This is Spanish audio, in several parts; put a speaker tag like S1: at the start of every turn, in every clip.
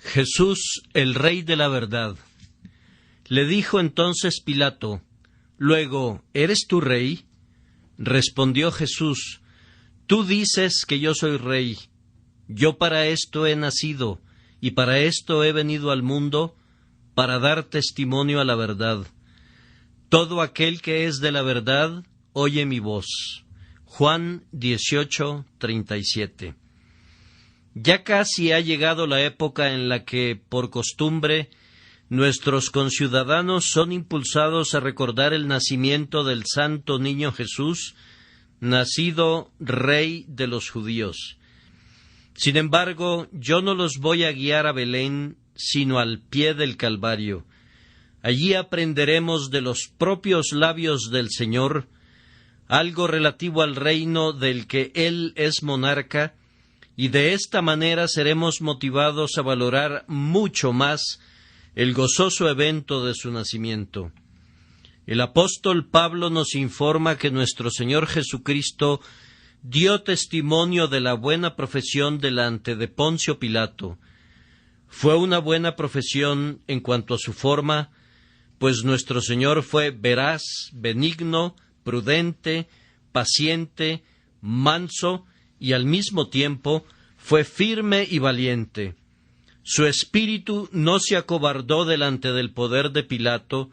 S1: Jesús, el Rey de la verdad. Le dijo entonces Pilato: Luego, ¿eres tú rey? Respondió Jesús: Tú dices que yo soy rey. Yo para esto he nacido, y para esto he venido al mundo, para dar testimonio a la verdad. Todo aquel que es de la verdad, oye mi voz. Juan 18:37. Ya casi ha llegado la época en la que, por costumbre, nuestros conciudadanos son impulsados a recordar el nacimiento del santo niño Jesús, nacido Rey de los judíos. Sin embargo, yo no los voy a guiar a Belén, sino al pie del Calvario. Allí aprenderemos de los propios labios del Señor algo relativo al reino del que Él es monarca, y de esta manera seremos motivados a valorar mucho más el gozoso evento de su nacimiento. El apóstol Pablo nos informa que nuestro Señor Jesucristo dio testimonio de la buena profesión delante de Poncio Pilato. Fue una buena profesión en cuanto a su forma, pues nuestro Señor fue veraz, benigno, prudente, paciente, manso, y al mismo tiempo fue firme y valiente. Su espíritu no se acobardó delante del poder de Pilato,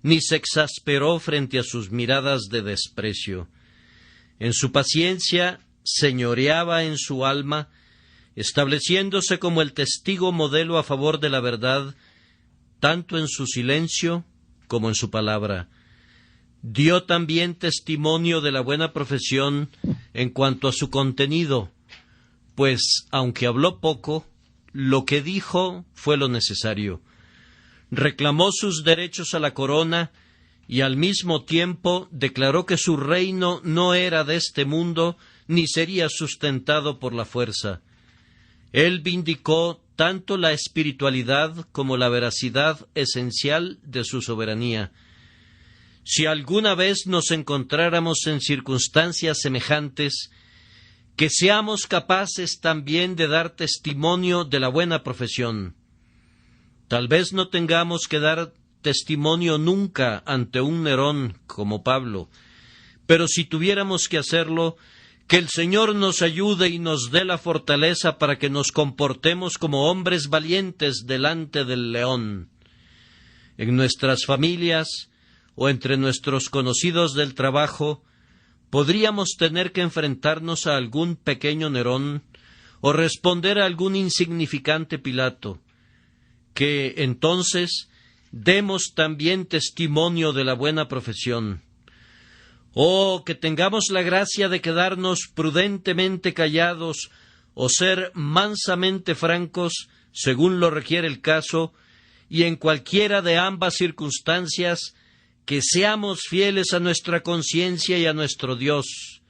S1: ni se exasperó frente a sus miradas de desprecio. En su paciencia señoreaba en su alma, estableciéndose como el testigo modelo a favor de la verdad, tanto en su silencio como en su palabra. Dio también testimonio de la buena profesión en cuanto a su contenido, pues, aunque habló poco, lo que dijo fue lo necesario. Reclamó sus derechos a la corona y al mismo tiempo declaró que su reino no era de este mundo ni sería sustentado por la fuerza. Él vindicó tanto la espiritualidad como la veracidad esencial de su soberanía. Si alguna vez nos encontráramos en circunstancias semejantes, que seamos capaces también de dar testimonio de la buena profesión. Tal vez no tengamos que dar testimonio nunca ante un Nerón como Pablo, pero si tuviéramos que hacerlo, que el Señor nos ayude y nos dé la fortaleza para que nos comportemos como hombres valientes delante del león. En nuestras familias o entre nuestros conocidos del trabajo, podríamos tener que enfrentarnos a algún pequeño Nerón o responder a algún insignificante Pilato, que entonces demos también testimonio de la buena profesión. Oh, que tengamos la gracia de quedarnos prudentemente callados o ser mansamente francos, según lo requiere el caso, y en cualquiera de ambas circunstancias, que seamos fieles a nuestra conciencia y a nuestro Dios.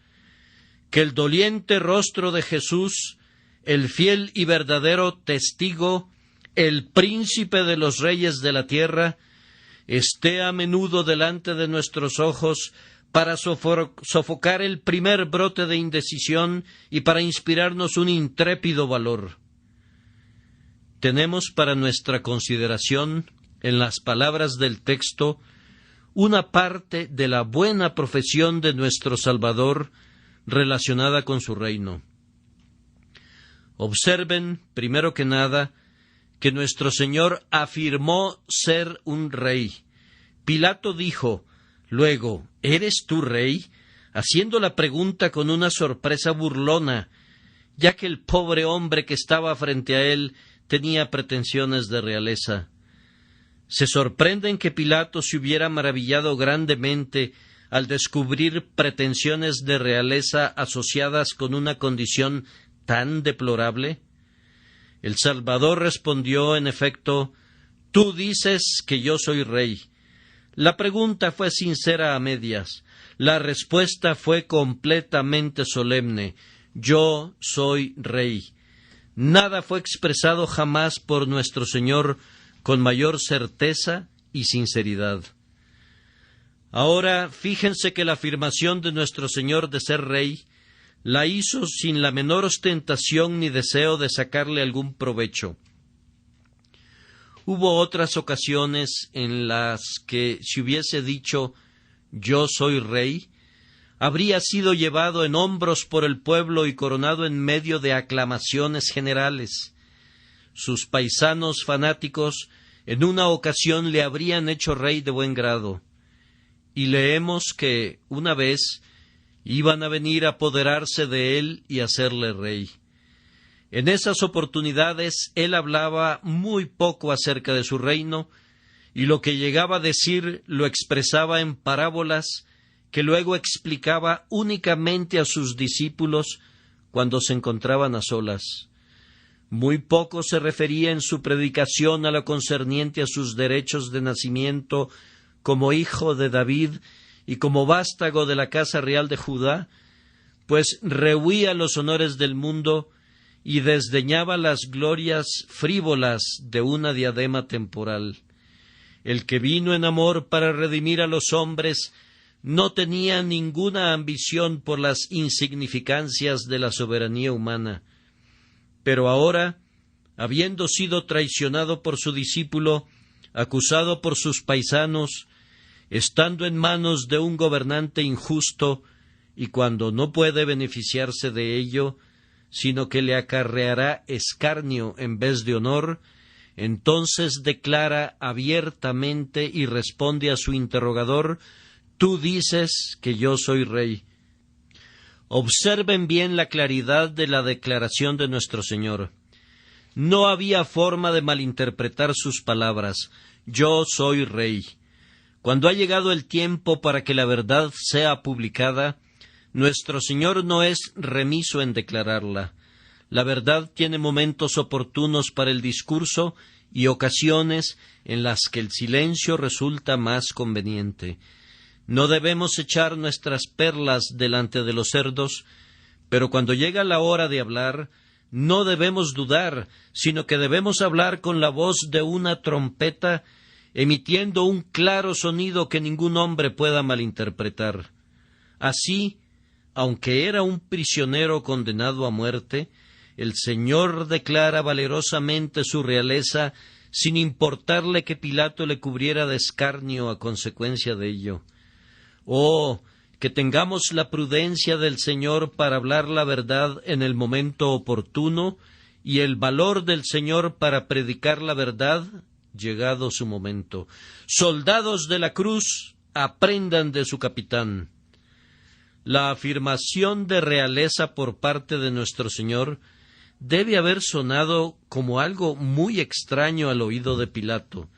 S1: Que el doliente rostro de Jesús, el fiel y verdadero testigo, el príncipe de los reyes de la tierra, esté a menudo delante de nuestros ojos para sofocar el primer brote de indecisión y para inspirarnos un intrépido valor. Tenemos para nuestra consideración, en las palabras del texto, una parte de la buena profesión de nuestro Salvador relacionada con su reino. Observen, primero que nada, que nuestro Señor afirmó ser un rey. Pilato dijo: Luego, ¿eres tú rey?, haciendo la pregunta con una sorpresa burlona, ya que el pobre hombre que estaba frente a él tenía pretensiones de realeza. Se sorprenden que Pilato se hubiera maravillado grandemente al descubrir pretensiones de realeza asociadas con una condición tan deplorable. El Salvador respondió, en efecto: Tú dices que yo soy rey. La pregunta fue sincera a medias. La respuesta fue completamente solemne: Yo soy rey. Nada fue expresado jamás por nuestro Señor con mayor certeza y sinceridad. Ahora, fíjense que la afirmación de nuestro Señor de ser rey la hizo sin la menor ostentación ni deseo de sacarle algún provecho. Hubo otras ocasiones en las que si hubiese dicho «Yo soy rey», habría sido llevado en hombros por el pueblo y coronado en medio de aclamaciones generales. Sus paisanos fanáticos en una ocasión le habrían hecho rey de buen grado. Y leemos que una vez iban a venir a apoderarse de él y hacerle rey. En esas oportunidades él hablaba muy poco acerca de su reino, y lo que llegaba a decir lo expresaba en parábolas que luego explicaba únicamente a sus discípulos cuando se encontraban a solas. Muy poco se refería en su predicación a lo concerniente a sus derechos de nacimiento como hijo de David y como vástago de la casa real de Judá, pues rehuía los honores del mundo y desdeñaba las glorias frívolas de una diadema temporal. El que vino en amor para redimir a los hombres no tenía ninguna ambición por las insignificancias de la soberanía humana. Pero ahora, habiendo sido traicionado por su discípulo, acusado por sus paisanos, estando en manos de un gobernante injusto, y cuando no puede beneficiarse de ello, sino que le acarreará escarnio en vez de honor, entonces declara abiertamente y responde a su interrogador: «Tú dices que yo soy rey». Observen bien la claridad de la declaración de nuestro Señor. No había forma de malinterpretar sus palabras. «Yo soy rey». Cuando ha llegado el tiempo para que la verdad sea publicada, nuestro Señor no es remiso en declararla. La verdad tiene momentos oportunos para el discurso y ocasiones en las que el silencio resulta más conveniente. No debemos echar nuestras perlas delante de los cerdos, pero cuando llega la hora de hablar, no debemos dudar, sino que debemos hablar con la voz de una trompeta, emitiendo un claro sonido que ningún hombre pueda malinterpretar. Así, aunque era un prisionero condenado a muerte, el Señor declara valerosamente su realeza sin importarle que Pilato le cubriera de escarnio a consecuencia de ello. Oh, que tengamos la prudencia del Señor para hablar la verdad en el momento oportuno y el valor del Señor para predicar la verdad llegado su momento. Soldados de la cruz, aprendan de su capitán. La afirmación de realeza por parte de nuestro Señor debe haber sonado como algo muy extraño al oído de Pilato.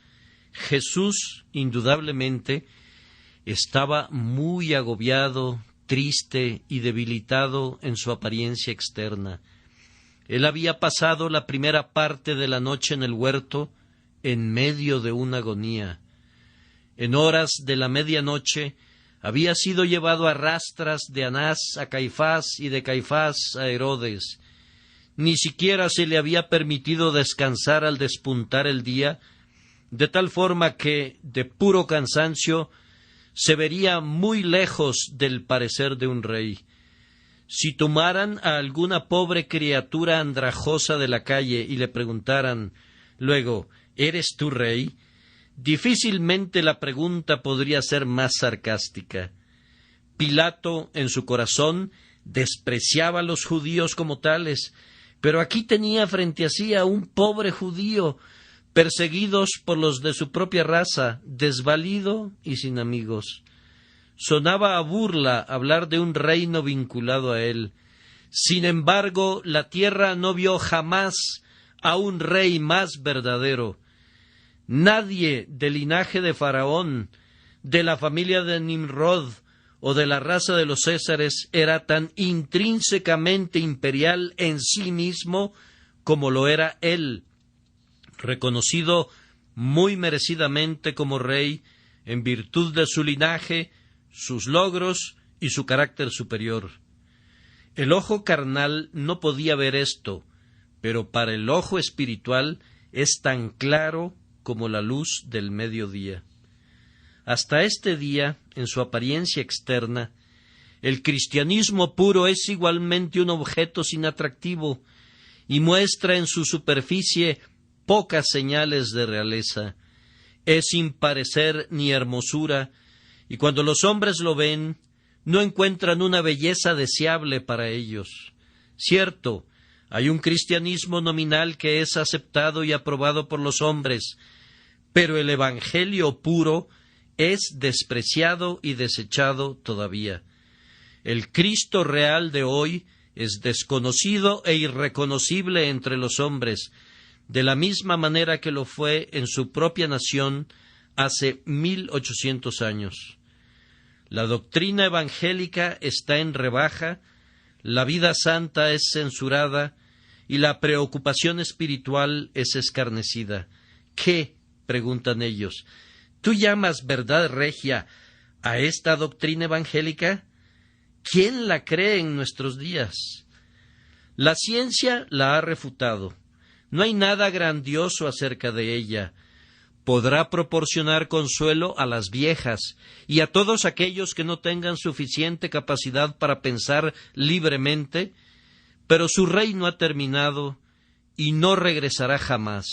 S1: Jesús, indudablemente, estaba muy agobiado, triste y debilitado en su apariencia externa. Él había pasado la primera parte de la noche en el huerto, en medio de una agonía. En horas de la medianoche había sido llevado a rastras de Anás a Caifás y de Caifás a Herodes. Ni siquiera se le había permitido descansar al despuntar el día, de tal forma que, de puro cansancio, se vería muy lejos del parecer de un rey. Si tomaran a alguna pobre criatura andrajosa de la calle y le preguntaran luego: ¿eres tú rey?, difícilmente la pregunta podría ser más sarcástica. Pilato, en su corazón, despreciaba a los judíos como tales, pero aquí tenía frente a sí a un pobre judío, perseguidos por los de su propia raza, desvalido y sin amigos. Sonaba a burla hablar de un reino vinculado a él. Sin embargo, la tierra no vio jamás a un rey más verdadero. Nadie del linaje de Faraón, de la familia de Nimrod o de la raza de los Césares era tan intrínsecamente imperial en sí mismo como lo era él, reconocido muy merecidamente como rey en virtud de su linaje, sus logros y su carácter superior. El ojo carnal no podía ver esto, pero para el ojo espiritual es tan claro como la luz del mediodía. Hasta este día, en su apariencia externa, el cristianismo puro es igualmente un objeto sin atractivo y muestra en su superficie pocas señales de realeza, es sin parecer ni hermosura, y cuando los hombres lo ven, no encuentran una belleza deseable para ellos. Cierto, hay un cristianismo nominal que es aceptado y aprobado por los hombres, pero el evangelio puro es despreciado y desechado todavía. El Cristo real de hoy es desconocido e irreconocible entre los hombres, de la misma manera que lo fue en su propia nación hace 1800 años. La doctrina evangélica está en rebaja, la vida santa es censurada y la preocupación espiritual es escarnecida. ¿Qué?, preguntan ellos. ¿Tú llamas verdad regia a esta doctrina evangélica? ¿Quién la cree en nuestros días? La ciencia la ha refutado. No hay nada grandioso acerca de ella. Podrá proporcionar consuelo a las viejas y a todos aquellos que no tengan suficiente capacidad para pensar libremente, pero su reino ha terminado y no regresará jamás.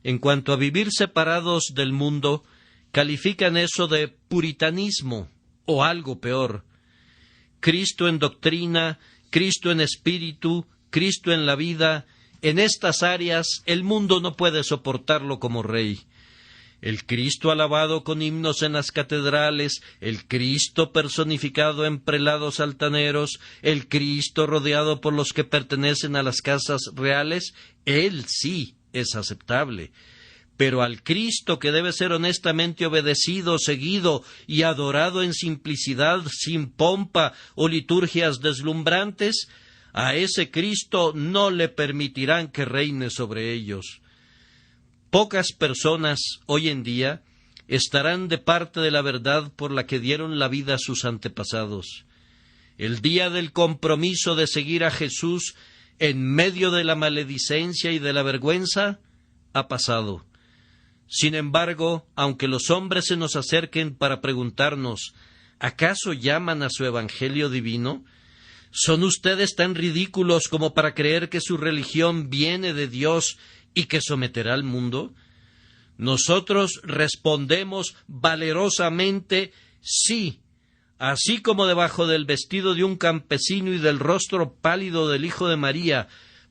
S1: En cuanto a vivir separados del mundo, califican eso de puritanismo o algo peor. Cristo en doctrina, Cristo en espíritu, Cristo en la vida. En estas áreas el mundo no puede soportarlo como rey. El Cristo alabado con himnos en las catedrales, el Cristo personificado en prelados altaneros, el Cristo rodeado por los que pertenecen a las casas reales, él sí es aceptable. Pero al Cristo que debe ser honestamente obedecido, seguido y adorado en simplicidad, sin pompa o liturgias deslumbrantes, a ese Cristo no le permitirán que reine sobre ellos. Pocas personas hoy en día estarán de parte de la verdad por la que dieron la vida a sus antepasados. El día del compromiso de seguir a Jesús en medio de la maledicencia y de la vergüenza ha pasado. Sin embargo, aunque los hombres se nos acerquen para preguntarnos, ¿acaso llaman a su evangelio divino? ¿Son ustedes tan ridículos como para creer que su religión viene de Dios y que someterá al mundo? Nosotros respondemos valerosamente sí, así como debajo del vestido de un campesino y del rostro pálido del Hijo de María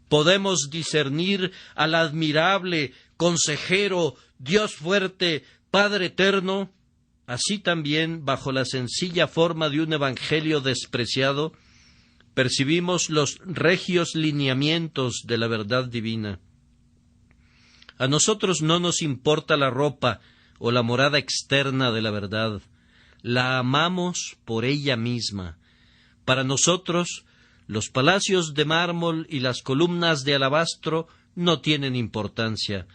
S1: podemos discernir al admirable consejero, Dios fuerte, Padre eterno, así también bajo la sencilla forma de un evangelio despreciado percibimos los regios lineamientos de la verdad divina. A nosotros no nos importa la ropa o la morada externa de la verdad. La amamos por ella misma. Para nosotros, los palacios de mármol y las columnas de alabastro no tienen importancia.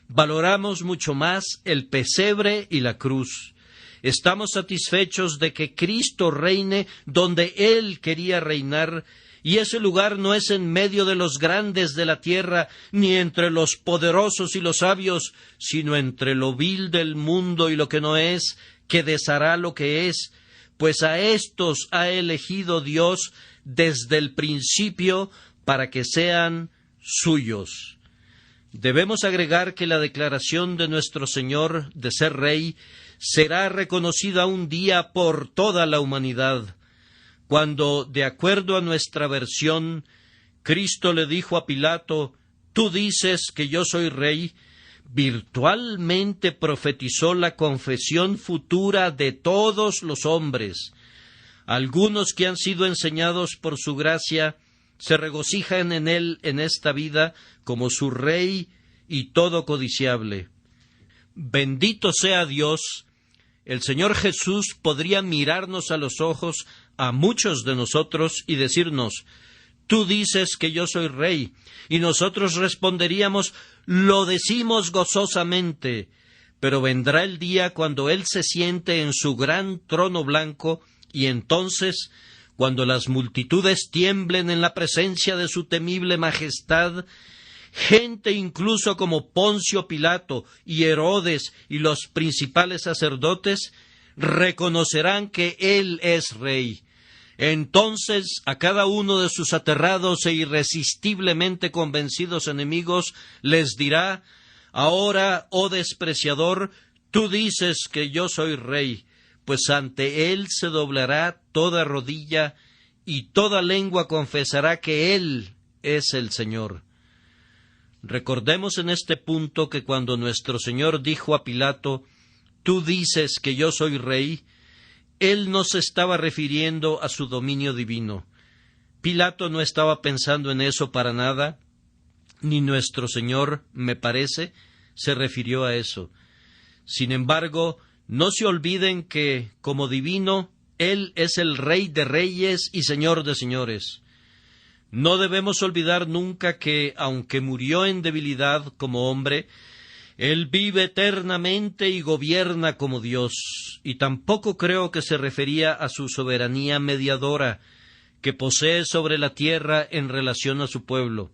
S1: Valoramos mucho más el pesebre y la cruz. Estamos satisfechos de que Cristo reine donde Él quería reinar, y ese lugar no es en medio de los grandes de la tierra, ni entre los poderosos y los sabios, sino entre lo vil del mundo y lo que no es, que deshará lo que es, pues a éstos ha elegido Dios desde el principio para que sean suyos. Debemos agregar que la declaración de nuestro Señor de ser Rey será reconocida un día por toda la humanidad, cuando, de acuerdo a nuestra versión, Cristo le dijo a Pilato: «Tú dices que yo soy Rey», virtualmente profetizó la confesión futura de todos los hombres. Algunos que han sido enseñados por su gracia se regocijan en él en esta vida como su Rey y todo codiciable. Bendito sea Dios, el Señor Jesús podría mirarnos a los ojos a muchos de nosotros y decirnos: «Tú dices que yo soy Rey», y nosotros responderíamos: «Lo decimos gozosamente», pero vendrá el día cuando Él se siente en su gran trono blanco, y entonces, cuando las multitudes tiemblen en la presencia de su temible majestad, gente incluso como Poncio Pilato y Herodes y los principales sacerdotes reconocerán que Él es Rey. Entonces a cada uno de sus aterrados e irresistiblemente convencidos enemigos les dirá: ahora, oh despreciador, tú dices que yo soy rey, pues ante él se doblará toda rodilla y toda lengua confesará que él es el Señor. Recordemos en este punto que cuando nuestro Señor dijo a Pilato: tú dices que yo soy rey, él no se estaba refiriendo a su dominio divino. Pilato no estaba pensando en eso para nada, ni nuestro Señor, me parece, se refirió a eso. Sin embargo, no se olviden que, como divino, Él es el Rey de reyes y Señor de señores. No debemos olvidar nunca que, aunque murió en debilidad como hombre, Él vive eternamente y gobierna como Dios, y tampoco creo que se refería a su soberanía mediadora, que posee sobre la tierra en relación a su pueblo,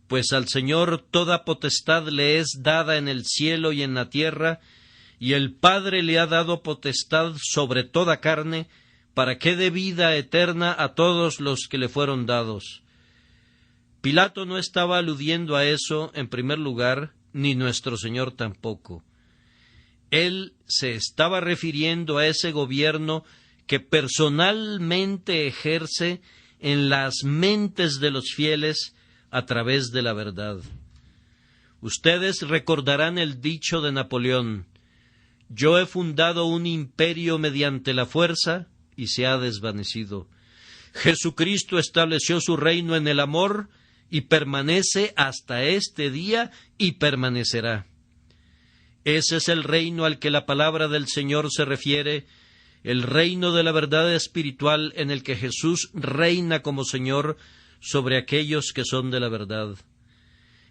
S1: pues al Señor toda potestad le es dada en el cielo y en la tierra, y el Padre le ha dado potestad sobre toda carne, para que dé vida eterna a todos los que le fueron dados. Pilato no estaba aludiendo a eso en primer lugar, ni nuestro Señor tampoco. Él se estaba refiriendo a ese gobierno que personalmente ejerce en las mentes de los fieles a través de la verdad. Ustedes recordarán el dicho de Napoleón: yo he fundado un imperio mediante la fuerza y se ha desvanecido. Jesucristo estableció su reino en el amor y permanece hasta este día y permanecerá. Ese es el reino al que la palabra del Señor se refiere, el reino de la verdad espiritual en el que Jesús reina como Señor sobre aquellos que son de la verdad.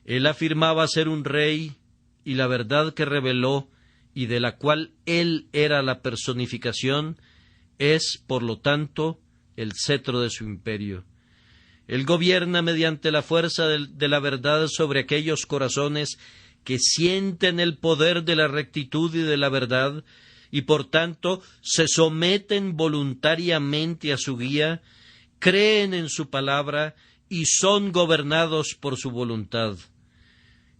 S1: Él afirmaba ser un rey, y la verdad que reveló y de la cual Él era la personificación es, por lo tanto, el cetro de su imperio. Él gobierna mediante la fuerza de la verdad sobre aquellos corazones que sienten el poder de la rectitud y de la verdad, y por tanto se someten voluntariamente a su guía, creen en su palabra y son gobernados por su voluntad.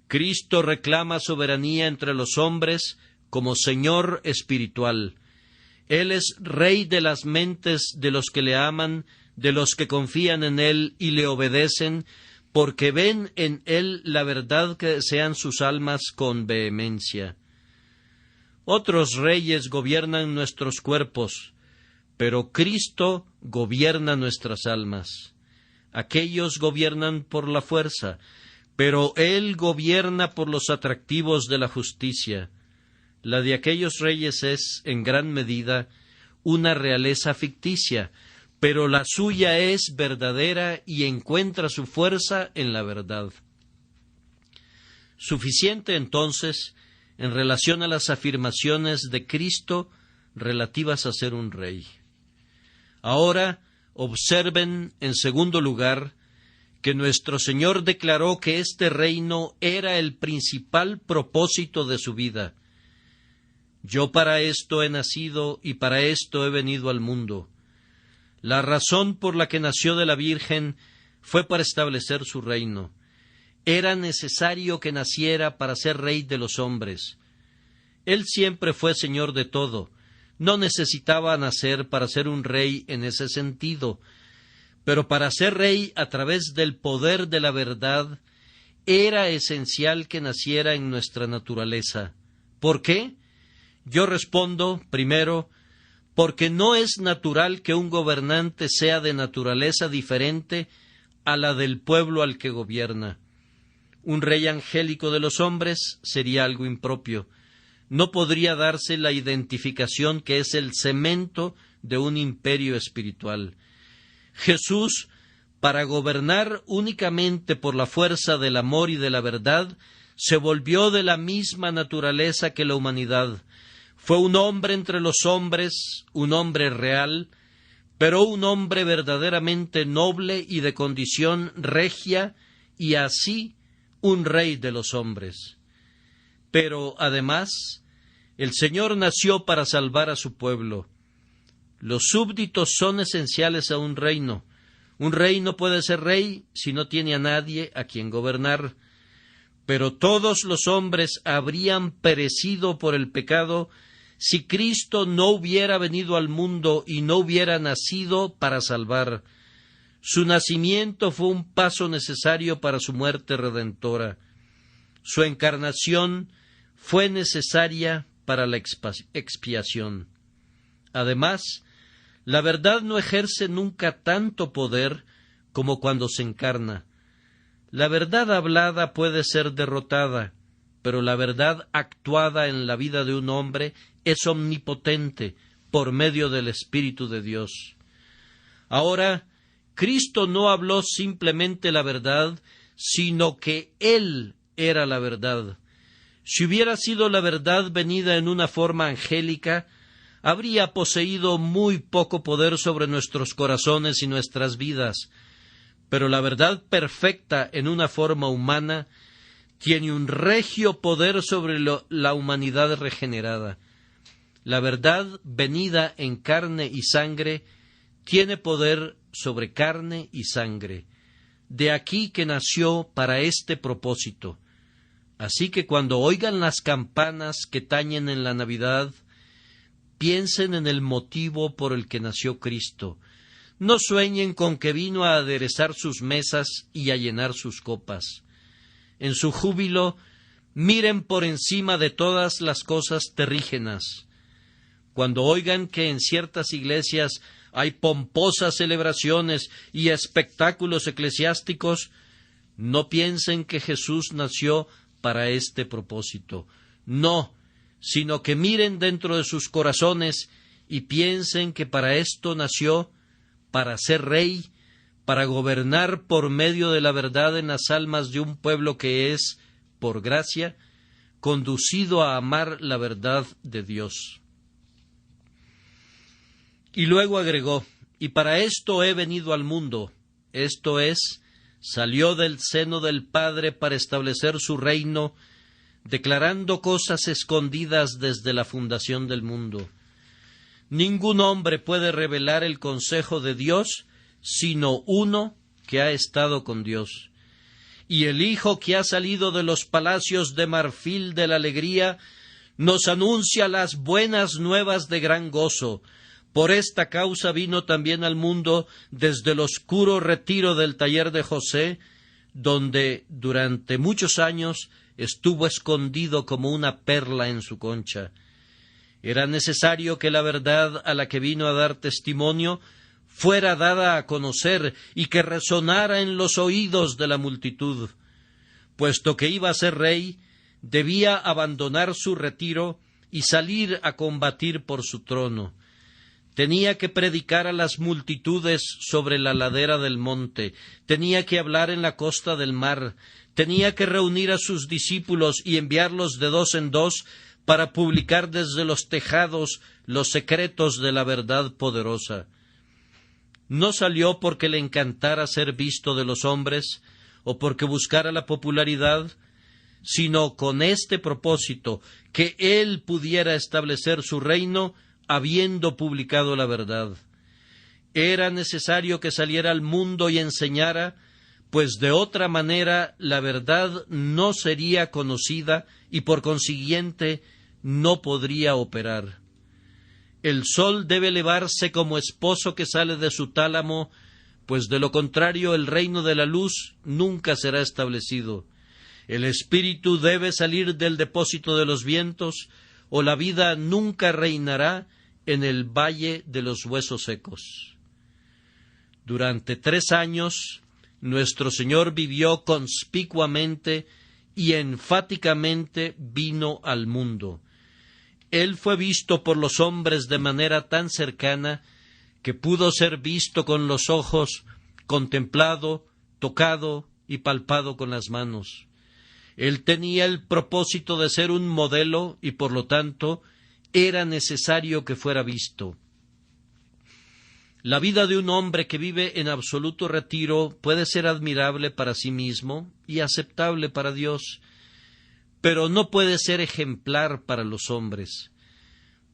S1: Cristo reclama soberanía entre los hombres como Señor espiritual. Él es Rey de las mentes de los que le aman, de los que confían en Él y le obedecen, porque ven en Él la verdad que desean sus almas con vehemencia. Otros reyes gobiernan nuestros cuerpos, pero Cristo gobierna nuestras almas. Aquellos gobiernan por la fuerza, pero Él gobierna por los atractivos de la justicia. La de aquellos reyes es, en gran medida, una realeza ficticia, pero la suya es verdadera y encuentra su fuerza en la verdad. Suficiente, entonces, en relación a las afirmaciones de Cristo relativas a ser un rey. Ahora, observen, en segundo lugar, que nuestro Señor declaró que este reino era el principal propósito de su vida. Yo para esto he nacido y para esto he venido al mundo. La razón por la que nació de la Virgen fue para establecer su reino. Era necesario que naciera para ser rey de los hombres. Él siempre fue Señor de todo. No necesitaba nacer para ser un rey en ese sentido, pero para ser rey a través del poder de la verdad, era esencial que naciera en nuestra naturaleza. ¿Por qué? Yo respondo, primero, porque no es natural que un gobernante sea de naturaleza diferente a la del pueblo al que gobierna. Un rey angélico de los hombres sería algo impropio. No podría darse la identificación que es el cemento de un imperio espiritual. Jesús, para gobernar únicamente por la fuerza del amor y de la verdad, se volvió de la misma naturaleza que la humanidad. Fue un hombre entre los hombres, un hombre real, pero un hombre verdaderamente noble y de condición regia, y así un rey de los hombres. Pero, además, el Señor nació para salvar a su pueblo. Los súbditos son esenciales a un reino. Un rey no puede ser rey si no tiene a nadie a quien gobernar. Pero todos los hombres habrían perecido por el pecado si Cristo no hubiera venido al mundo y no hubiera nacido para salvar. Su nacimiento fue un paso necesario para su muerte redentora. Su encarnación fue necesaria para la expiación. Además, la verdad no ejerce nunca tanto poder como cuando se encarna. La verdad hablada puede ser derrotada, pero la verdad actuada en la vida de un hombre es omnipotente por medio del Espíritu de Dios. Ahora, Cristo no habló simplemente la verdad, sino que Él era la verdad. Si hubiera sido la verdad venida en una forma angélica, habría poseído muy poco poder sobre nuestros corazones y nuestras vidas. Pero la verdad perfecta en una forma humana tiene un regio poder sobre la humanidad regenerada. La verdad venida en carne y sangre tiene poder sobre carne y sangre. De aquí que nació para este propósito. Así que cuando oigan las campanas que tañen en la Navidad, piensen en el motivo por el que nació Cristo. No sueñen con que vino a aderezar sus mesas y a llenar sus copas. En su júbilo, miren por encima de todas las cosas terrígenas. Cuando oigan que en ciertas iglesias hay pomposas celebraciones y espectáculos eclesiásticos, no piensen que Jesús nació para este propósito. No, sino que miren dentro de sus corazones y piensen que para esto nació, para ser rey, para gobernar por medio de la verdad en las almas de un pueblo que es, por gracia, conducido a amar la verdad de Dios. Y luego agregó, y para esto he venido al mundo, esto es, salió del seno del Padre para establecer su reino, declarando cosas escondidas desde la fundación del mundo. Ningún hombre puede revelar el consejo de Dios, sino uno que ha estado con Dios. Y el Hijo que ha salido de los palacios de marfil de la alegría, nos anuncia las buenas nuevas de gran gozo. Por esta causa vino también al mundo desde el oscuro retiro del taller de José, donde durante muchos años estuvo escondido como una perla en su concha. Era necesario que la verdad a la que vino a dar testimonio fuera dada a conocer y que resonara en los oídos de la multitud. Puesto que iba a ser rey, debía abandonar su retiro y salir a combatir por su trono. Tenía que predicar a las multitudes sobre la ladera del monte, tenía que hablar en la costa del mar, tenía que reunir a sus discípulos y enviarlos de dos en dos para publicar desde los tejados los secretos de la verdad poderosa. No salió porque le encantara ser visto de los hombres o porque buscara la popularidad, sino con este propósito, que él pudiera establecer su reino habiendo publicado la verdad. Era necesario que saliera al mundo y enseñara, pues de otra manera la verdad no sería conocida y por consiguiente no podría operar. El sol debe elevarse como esposo que sale de su tálamo, pues de lo contrario el reino de la luz nunca será establecido. El espíritu debe salir del depósito de los vientos, o la vida nunca reinará en el valle de los huesos secos. Durante 3 años, nuestro Señor vivió conspicuamente y enfáticamente vino al mundo. Él fue visto por los hombres de manera tan cercana que pudo ser visto con los ojos, contemplado, tocado y palpado con las manos. Él tenía el propósito de ser un modelo y, por lo tanto, era necesario que fuera visto. La vida de un hombre que vive en absoluto retiro puede ser admirable para sí mismo y aceptable para Dios, pero no puede ser ejemplar para los hombres.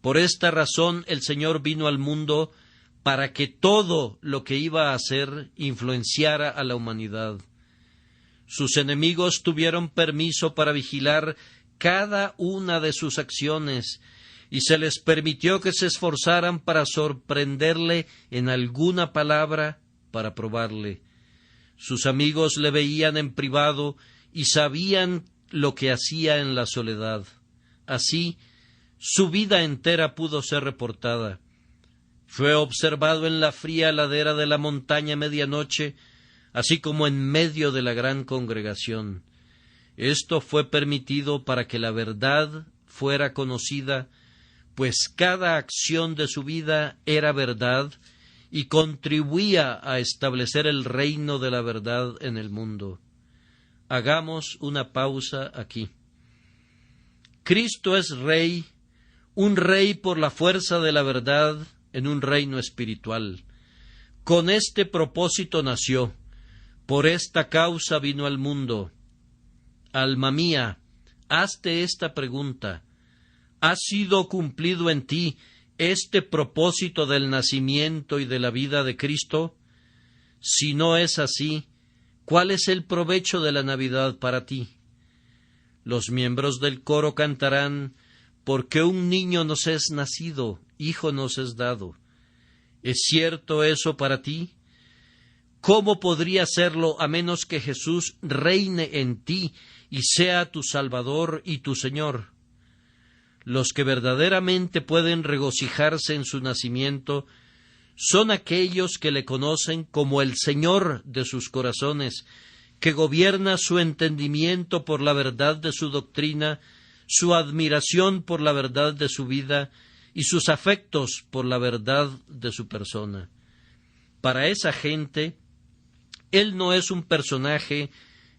S1: Por esta razón el Señor vino al mundo para que todo lo que iba a hacer influenciara a la humanidad. Sus enemigos tuvieron permiso para vigilar cada una de sus acciones, y se les permitió que se esforzaran para sorprenderle en alguna palabra para probarle. Sus amigos le veían en privado y sabían lo que hacía en la soledad. Así, su vida entera pudo ser reportada. Fue observado en la fría ladera de la montaña a medianoche, así como en medio de la gran congregación. Esto fue permitido para que la verdad fuera conocida, pues cada acción de su vida era verdad y contribuía a establecer el reino de la verdad en el mundo. Hagamos una pausa aquí. Cristo es Rey, un Rey por la fuerza de la verdad en un reino espiritual. Con este propósito nació, por esta causa vino al mundo. Alma mía, hazte esta pregunta: ¿ha sido cumplido en ti este propósito del nacimiento y de la vida de Cristo? Si no es así, ¿cuál es el provecho de la Navidad para ti? Los miembros del coro cantarán: porque un niño nos es nacido, hijo nos es dado. ¿Es cierto eso para ti? ¿Cómo podría serlo a menos que Jesús reine en ti y sea tu Salvador y tu Señor? Los que verdaderamente pueden regocijarse en su nacimiento son aquellos que le conocen como el Señor de sus corazones, que gobierna su entendimiento por la verdad de su doctrina, su admiración por la verdad de su vida y sus afectos por la verdad de su persona. Para esa gente, Él no es un personaje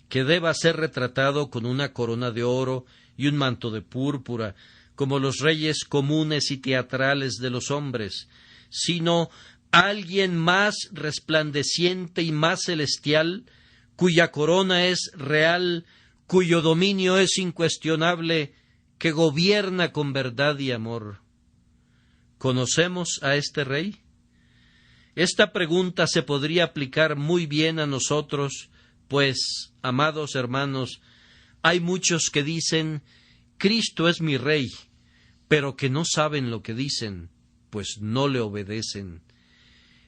S1: que deba ser retratado con una corona de oro y un manto de púrpura, como los reyes comunes y teatrales de los hombres, sino alguien más resplandeciente y más celestial, cuya corona es real, cuyo dominio es incuestionable, que gobierna con verdad y amor. ¿Conocemos a este Rey? Esta pregunta se podría aplicar muy bien a nosotros, pues, amados hermanos, hay muchos que dicen: Cristo es mi Rey, pero que no saben lo que dicen, pues no le obedecen.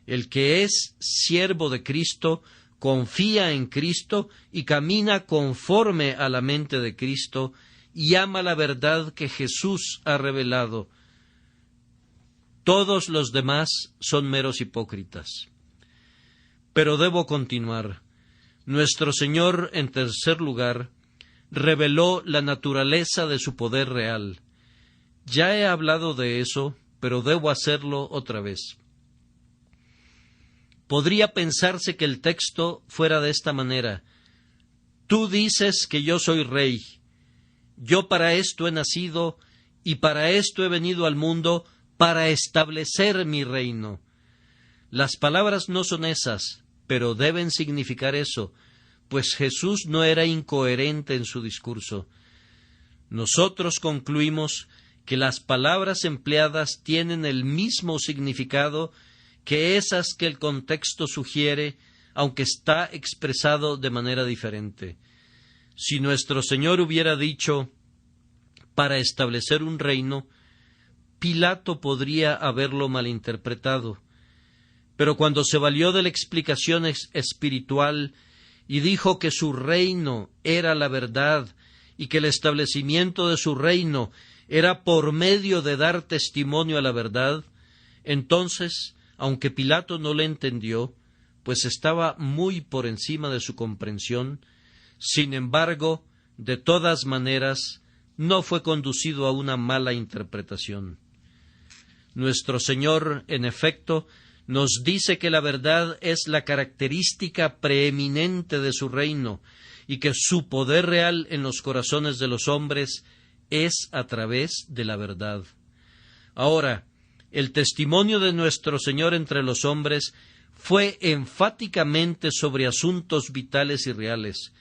S1: El que es siervo de Cristo confía en Cristo y camina conforme a la mente de Cristo y ama la verdad que Jesús ha revelado. Todos los demás son meros hipócritas. Pero debo continuar. Nuestro Señor, en tercer lugar, reveló la naturaleza de su poder real. Ya he hablado de eso, pero debo hacerlo otra vez. Podría pensarse que el texto fuera de esta manera: tú dices que yo soy rey, yo para esto he nacido y para esto he venido al mundo, para establecer mi reino. Las palabras no son esas, pero deben significar eso, pues Jesús no era incoherente en su discurso. Nosotros concluimos que las palabras empleadas tienen el mismo significado que esas que el contexto sugiere, aunque está expresado de manera diferente. Si nuestro Señor hubiera dicho para establecer un reino, Pilato podría haberlo malinterpretado. Pero cuando se valió de la explicación espiritual y dijo que su reino era la verdad y que el establecimiento de su reino era por medio de dar testimonio a la verdad, entonces, aunque Pilato no le entendió, pues estaba muy por encima de su comprensión, sin embargo, de todas maneras, no fue conducido a una mala interpretación. Nuestro Señor, en efecto, nos dice que la verdad es la característica preeminente de su reino y que su poder real en los corazones de los hombres es a través de la verdad. Ahora, el testimonio de nuestro Señor entre los hombres fue enfáticamente sobre asuntos vitales y reales.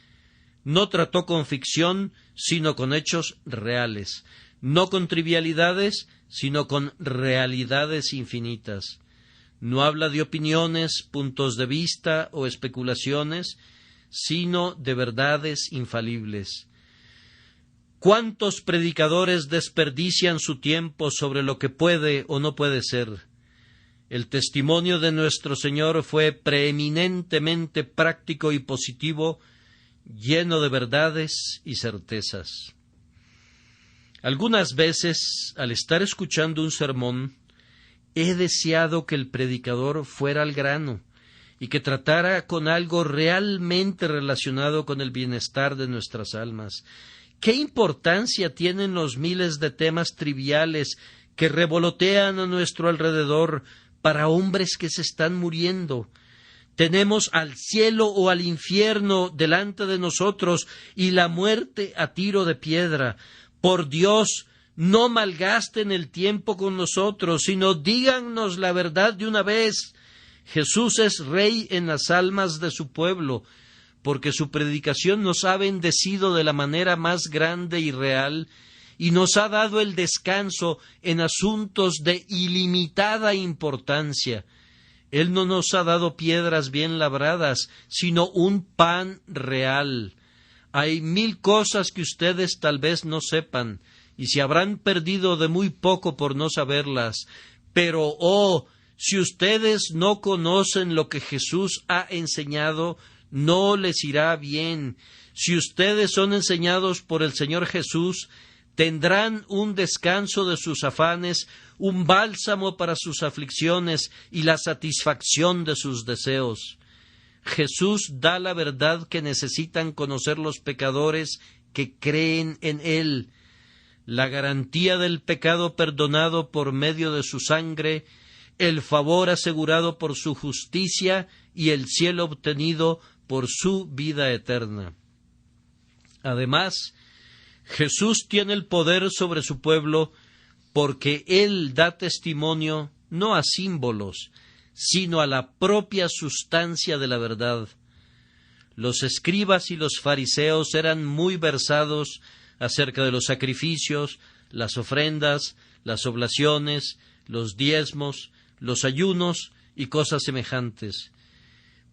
S1: No trató con ficción, sino con hechos reales. no con trivialidades, sino con realidades infinitas. No habla de opiniones, puntos de vista o especulaciones, sino de verdades infalibles. ¿Cuántos predicadores desperdician su tiempo sobre lo que puede o no puede ser? El testimonio de nuestro Señor fue preeminentemente práctico y positivo, lleno de verdades y certezas. Algunas veces, al estar escuchando un sermón, he deseado que el predicador fuera al grano y que tratara con algo realmente relacionado con el bienestar de nuestras almas. ¿Qué importancia tienen los miles de temas triviales que revolotean a nuestro alrededor para hombres que se están muriendo? Tenemos al cielo o al infierno delante de nosotros y la muerte a tiro de piedra. Por Dios, no malgasten el tiempo con nosotros, sino dígannos la verdad de una vez. Jesús es Rey en las almas de su pueblo, porque su predicación nos ha bendecido de la manera más grande y real, y nos ha dado el descanso en asuntos de ilimitada importancia. Él no nos ha dado piedras bien labradas, sino un pan real. Hay 1000 cosas que ustedes tal vez no sepan, y se habrán perdido de muy poco por no saberlas. Pero, si ustedes no conocen lo que Jesús ha enseñado, no les irá bien. Si ustedes son enseñados por el Señor Jesús, tendrán un descanso de sus afanes, un bálsamo para sus aflicciones y la satisfacción de sus deseos. Jesús da la verdad que necesitan conocer los pecadores que creen en Él, la garantía del pecado perdonado por medio de su sangre, el favor asegurado por su justicia y el cielo obtenido por su vida eterna. Además, Jesús tiene el poder sobre su pueblo porque Él da testimonio no a símbolos, sino a la propia sustancia de la verdad. Los escribas y los fariseos eran muy versados acerca de los sacrificios, las ofrendas, las oblaciones, los diezmos, los ayunos y cosas semejantes.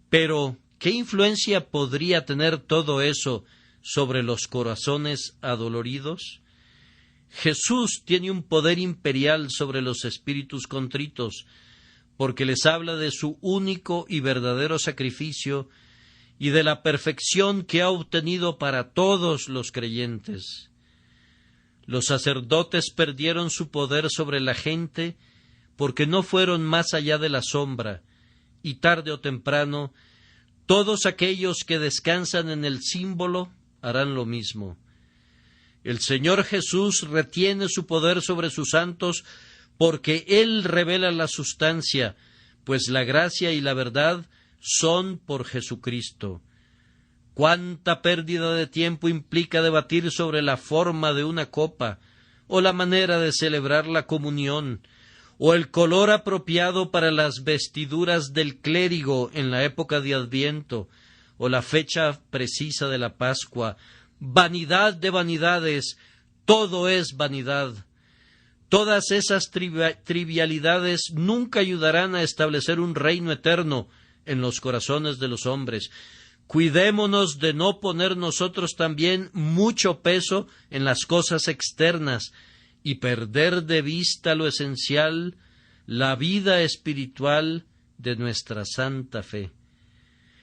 S1: Pero, ¿qué influencia podría tener todo eso sobre los corazones adoloridos? Jesús tiene un poder imperial sobre los espíritus contritos, porque les habla de su único y verdadero sacrificio y de la perfección que ha obtenido para todos los creyentes. Los sacerdotes perdieron su poder sobre la gente porque no fueron más allá de la sombra, y tarde o temprano todos aquellos que descansan en el símbolo harán lo mismo. El Señor Jesús retiene su poder sobre sus santos porque Él revela la sustancia, pues la gracia y la verdad son por Jesucristo. ¿Cuánta pérdida de tiempo implica debatir sobre la forma de una copa, o la manera de celebrar la comunión, o el color apropiado para las vestiduras del clérigo en la época de Adviento, o la fecha precisa de la Pascua? Vanidad de vanidades, todo es vanidad. Todas esas trivialidades nunca ayudarán a establecer un reino eterno en los corazones de los hombres. Cuidémonos de no poner nosotros también mucho peso en las cosas externas y perder de vista lo esencial, la vida espiritual de nuestra santa fe.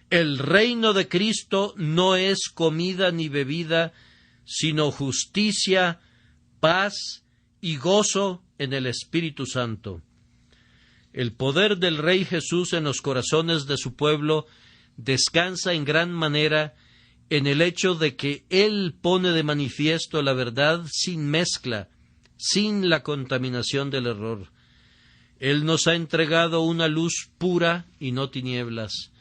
S1: El reino de Cristo no es comida ni bebida, sino justicia, paz y gozo en el Espíritu Santo. El poder del Rey Jesús en los corazones de su pueblo descansa en gran manera en el hecho de que Él pone de manifiesto la verdad sin mezcla, sin la contaminación del error. Él nos ha entregado una luz pura y no tinieblas.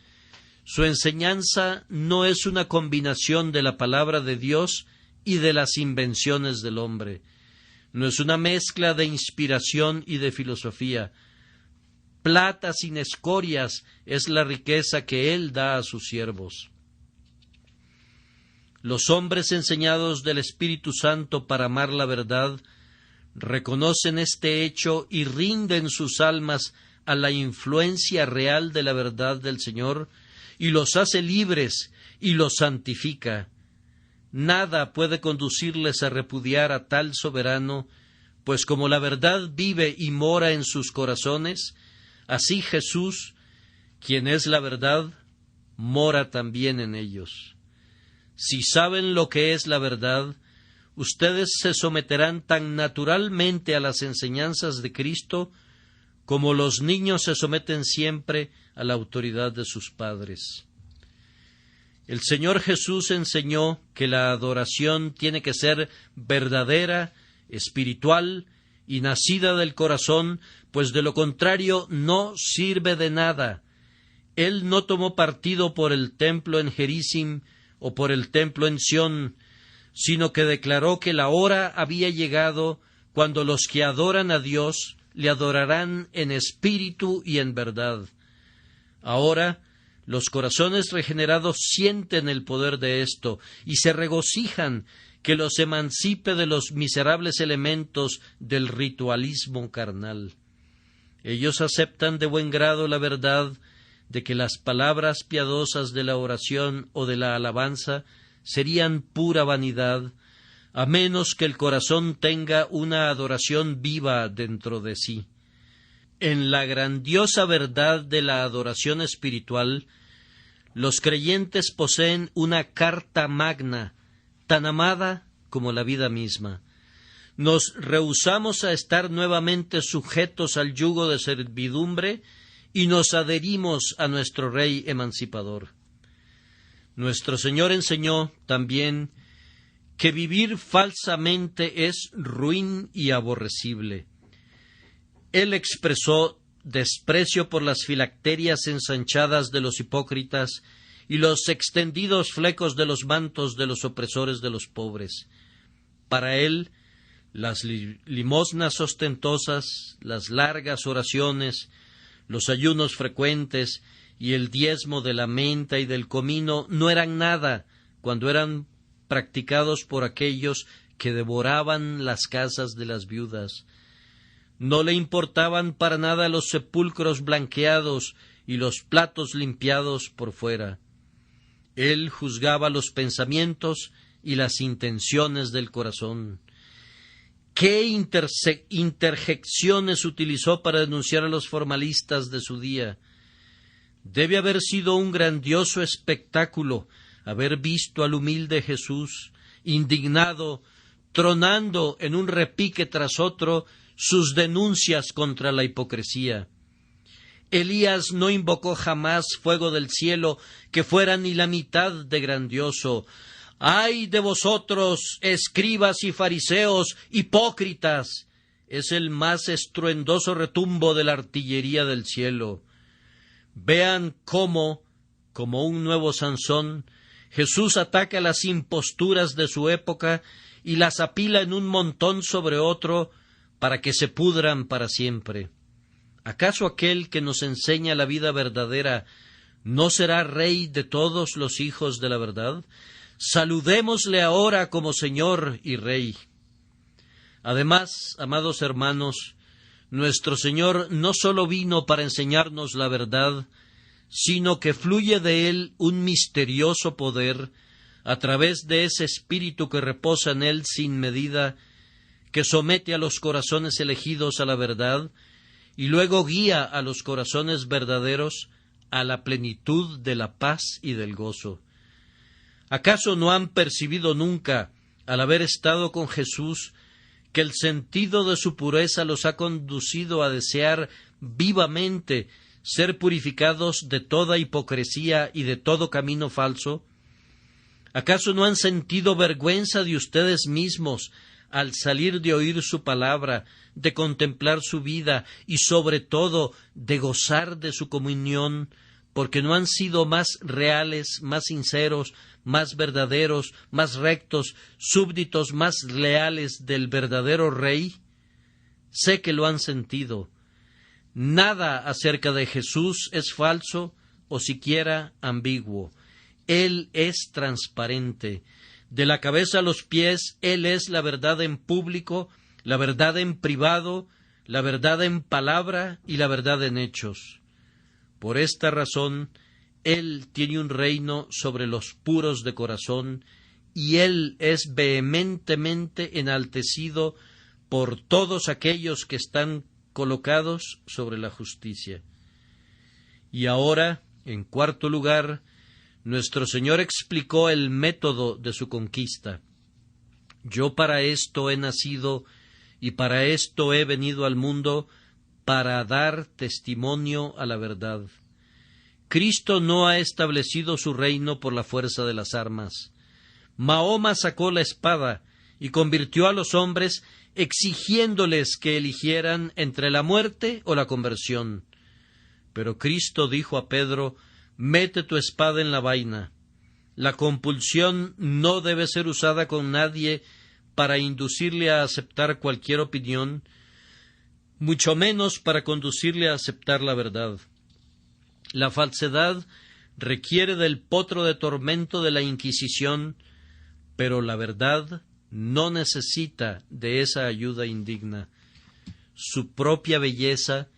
S1: Su enseñanza no es una combinación de la palabra de Dios y de las invenciones del hombre. No es una mezcla de inspiración y de filosofía. Plata sin escorias es la riqueza que Él da a sus siervos. Los hombres enseñados del Espíritu Santo para amar la verdad reconocen este hecho y rinden sus almas a la influencia real de la verdad del Señor, y los hace libres y los santifica. Nada puede conducirles a repudiar a tal soberano, pues como la verdad vive y mora en sus corazones, así Jesús, quien es la verdad, mora también en ellos. Si saben lo que es la verdad, ustedes se someterán tan naturalmente a las enseñanzas de Cristo como los niños se someten siempre a la autoridad de sus padres. El Señor Jesús enseñó que la adoración tiene que ser verdadera, espiritual y nacida del corazón, pues de lo contrario no sirve de nada. Él no tomó partido por el templo en Gerizim o por el templo en Sión, sino que declaró que la hora había llegado cuando los que adoran a Dios le adorarán en espíritu y en verdad. Ahora, los corazones regenerados sienten el poder de esto y se regocijan que los emancipe de los miserables elementos del ritualismo carnal. Ellos aceptan de buen grado la verdad de que las palabras piadosas de la oración o de la alabanza serían pura vanidad, a menos que el corazón tenga una adoración viva dentro de sí. En la grandiosa verdad de la adoración espiritual, los creyentes poseen una carta magna, tan amada como la vida misma. Nos rehusamos a estar nuevamente sujetos al yugo de servidumbre y nos adherimos a nuestro Rey emancipador. Nuestro Señor enseñó también que vivir falsamente es ruin y aborrecible. Él expresó desprecio por las filacterias ensanchadas de los hipócritas y los extendidos flecos de los mantos de los opresores de los pobres. Para él, las limosnas ostentosas, las largas oraciones, los ayunos frecuentes y el diezmo de la menta y del comino no eran nada cuando eran practicados por aquellos que devoraban las casas de las viudas. No le importaban para nada los sepulcros blanqueados y los platos limpiados por fuera. Él juzgaba los pensamientos y las intenciones del corazón. ¿Qué interjecciones utilizó para denunciar a los formalistas de su día? Debe haber sido un grandioso espectáculo haber visto al humilde Jesús, indignado, tronando en un repique tras otro sus denuncias contra la hipocresía. Elías no invocó jamás fuego del cielo que fuera ni la mitad de grandioso. ¡Ay de vosotros, escribas y fariseos, hipócritas! Es el más estruendoso retumbo de la artillería del cielo. Vean cómo, como un nuevo Sansón, Jesús ataca las imposturas de su época y las apila en un montón sobre otro para que se pudran para siempre. ¿Acaso aquel que nos enseña la vida verdadera no será Rey de todos los hijos de la verdad? Saludémosle ahora como Señor y Rey. Además, amados hermanos, nuestro Señor no sólo vino para enseñarnos la verdad, sino que fluye de Él un misterioso poder a través de ese Espíritu que reposa en Él sin medida, que somete a los corazones elegidos a la verdad y luego guía a los corazones verdaderos a la plenitud de la paz y del gozo. ¿Acaso no han percibido nunca, al haber estado con Jesús, que el sentido de su pureza los ha conducido a desear vivamente ser purificados de toda hipocresía y de todo camino falso? ¿Acaso no han sentido vergüenza de ustedes mismos al salir de oír su palabra, de contemplar su vida y sobre todo de gozar de su comunión, porque no han sido más reales, más sinceros, más verdaderos, más rectos, súbditos más leales del verdadero Rey? Sé que lo han sentido. Nada acerca de Jesús es falso o siquiera ambiguo. Él es transparente. De la cabeza a los pies, Él es la verdad en público la verdad en privado, la verdad en palabra y la verdad en hechos. Por esta razón, Él tiene un reino sobre los puros de corazón, y Él es vehementemente enaltecido por todos aquellos que están colocados sobre la justicia. Y ahora, en cuarto lugar, nuestro Señor explicó el método de su conquista. Yo para esto he nacido y para esto he venido al mundo, para dar testimonio a la verdad. Cristo no ha establecido su reino por la fuerza de las armas. Mahoma sacó la espada y convirtió a los hombres exigiéndoles que eligieran entre la muerte o la conversión. Pero Cristo dijo a Pedro: «Mete tu espada en la vaina». La compulsión no debe ser usada con nadie para inducirle a aceptar cualquier opinión, mucho menos para conducirle a aceptar la verdad. La falsedad requiere del potro de tormento de la Inquisición, pero la verdad no necesita de esa ayuda indigna. Su propia belleza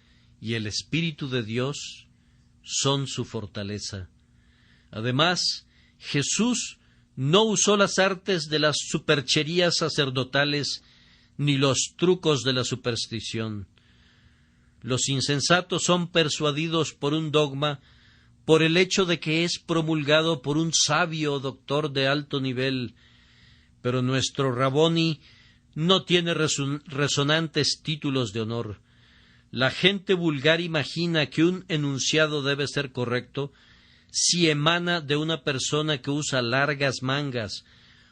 S1: y el Espíritu de Dios son su fortaleza. Además, Jesús no usó las artes de las supercherías sacerdotales ni los trucos de la superstición. Los insensatos son persuadidos por un dogma, por el hecho de que es promulgado por un sabio doctor de alto nivel, pero nuestro Raboni no tiene resonantes títulos de honor. La gente vulgar imagina que un enunciado debe ser correcto si emana de una persona que usa largas mangas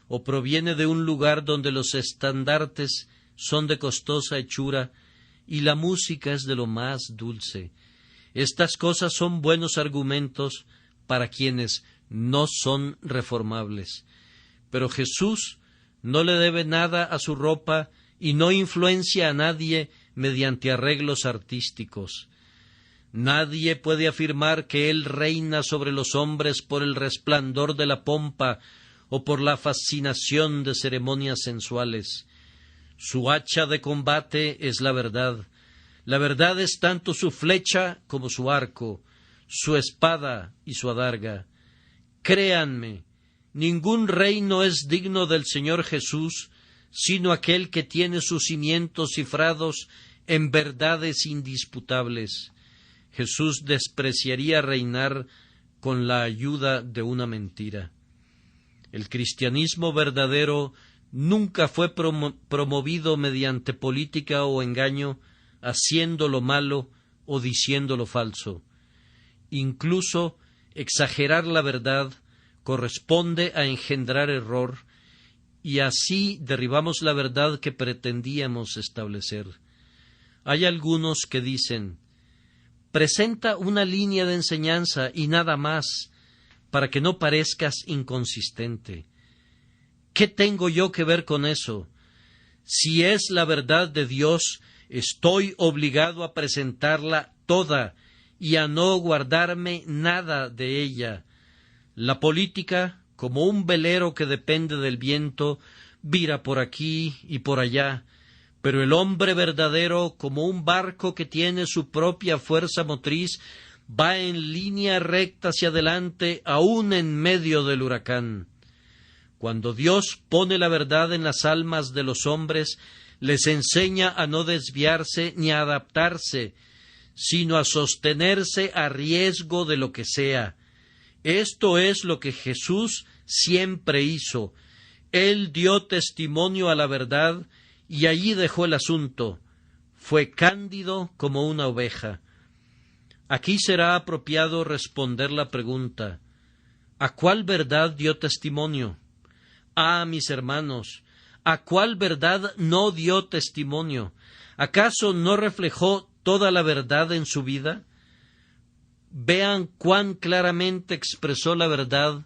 S1: o proviene de un lugar donde los estandartes son de costosa hechura y la música es de lo más dulce. Estas cosas son buenos argumentos para quienes no son reformables. Pero Jesús no le debe nada a su ropa y no influencia a nadie mediante arreglos artísticos. Nadie puede afirmar que Él reina sobre los hombres por el resplandor de la pompa o por la fascinación de ceremonias sensuales. Su hacha de combate es la verdad. La verdad es tanto su flecha como su arco, su espada y su adarga. Créanme, ningún reino es digno del Señor Jesús, sino aquel que tiene sus cimientos cifrados en verdades indisputables. Jesús despreciaría reinar con la ayuda de una mentira. El cristianismo verdadero nunca fue promovido mediante política o engaño, haciendo lo malo o diciendo lo falso. Incluso exagerar la verdad corresponde a engendrar error, y así derribamos la verdad que pretendíamos establecer. Hay algunos que dicen: presenta una línea de enseñanza y nada más, para que no parezcas inconsistente. ¿Qué tengo yo que ver con eso? Si es la verdad de Dios, estoy obligado a presentarla toda y a no guardarme nada de ella. La política, como un velero que depende del viento, vira por aquí y por allá, pero el hombre verdadero, como un barco que tiene su propia fuerza motriz, va en línea recta hacia adelante, aun en medio del huracán. Cuando Dios pone la verdad en las almas de los hombres, les enseña a no desviarse ni a adaptarse, sino a sostenerse a riesgo de lo que sea. Esto es lo que Jesús siempre hizo. Él dio testimonio a la verdad y allí dejó el asunto. Fue cándido como una oveja. Aquí será apropiado responder la pregunta: ¿a cuál verdad dio testimonio? Mis hermanos, ¿a cuál verdad no dio testimonio? ¿Acaso no reflejó toda la verdad en su vida? Vean cuán claramente expresó la verdad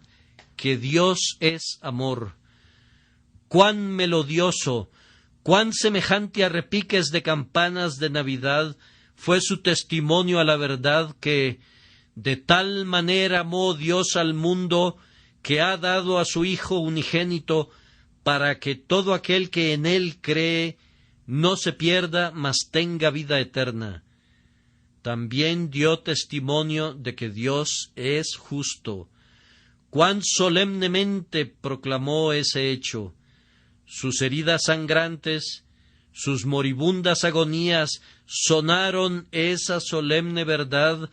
S1: que Dios es amor. Cuán melodioso, cuán semejante a repiques de campanas de Navidad fue su testimonio a la verdad que de tal manera amó Dios al mundo que ha dado a su Hijo unigénito para que todo aquel que en Él cree no se pierda, mas tenga vida eterna. También dio testimonio de que Dios es justo. Cuán solemnemente proclamó ese hecho. Sus heridas sangrantes, sus moribundas agonías, sonaron esa solemne verdad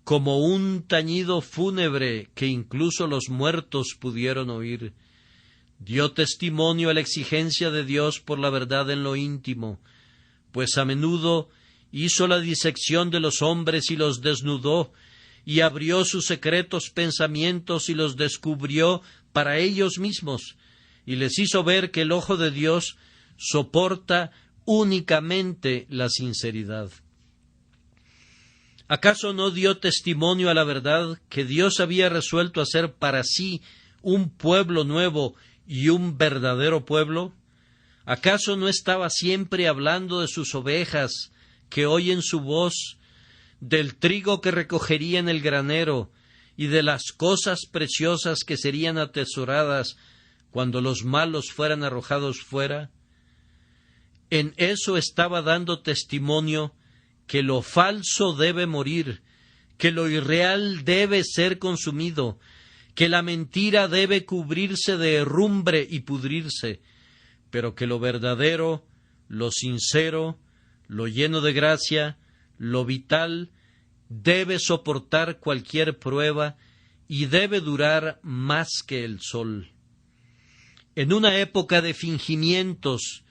S1: como un tañido fúnebre que incluso los muertos pudieron oír. Dio testimonio a la exigencia de Dios por la verdad en lo íntimo, pues a menudo hizo la disección de los hombres y los desnudó, y abrió sus secretos pensamientos y los descubrió para ellos mismos, y les hizo ver que el ojo de Dios soporta únicamente la sinceridad. ¿Acaso no dio testimonio a la verdad que Dios había resuelto hacer para sí un pueblo nuevo y un verdadero pueblo? ¿Acaso no estaba siempre hablando de sus ovejas que oyen su voz, del trigo que recogería en el granero y de las cosas preciosas que serían atesoradas cuando los malos fueran arrojados fuera? En eso estaba dando testimonio que lo falso debe morir, que lo irreal debe ser consumido, que la mentira debe cubrirse de herrumbre y pudrirse, pero que lo verdadero, lo sincero, lo lleno de gracia, lo vital, debe soportar cualquier prueba y debe durar más que el sol. En una época de fingimientos,